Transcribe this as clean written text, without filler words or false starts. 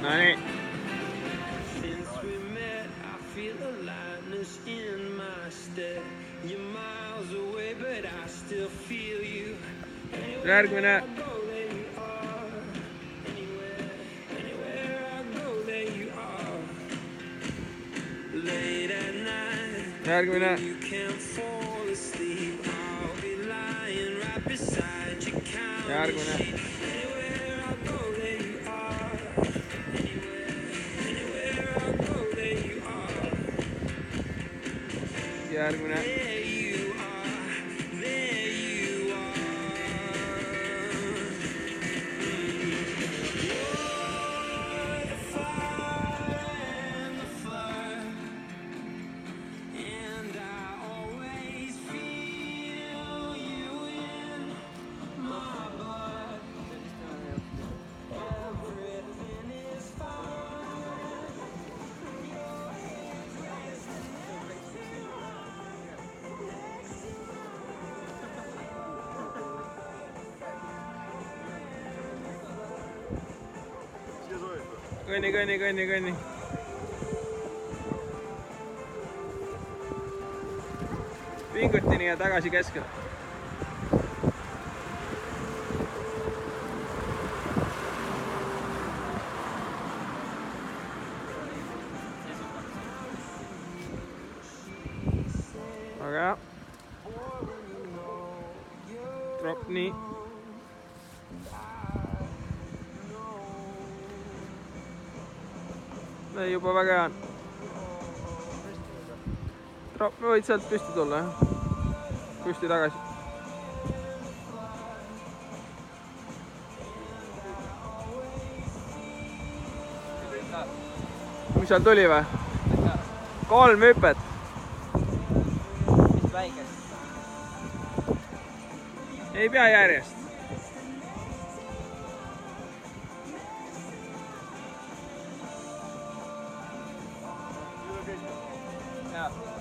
No nii. Järgmine. Järgmine. Järgmine. Järgmine. Kõnni. Pingutini ja tagasi keskele. Väga hea. Drop nii. Ei, juba väga hea on. Võid sealt püsti tulla, jah? Püsti tagasi. Mis seal tuli või? 3 hüpet. Mis väikest? Ei pea järjest. Jaa.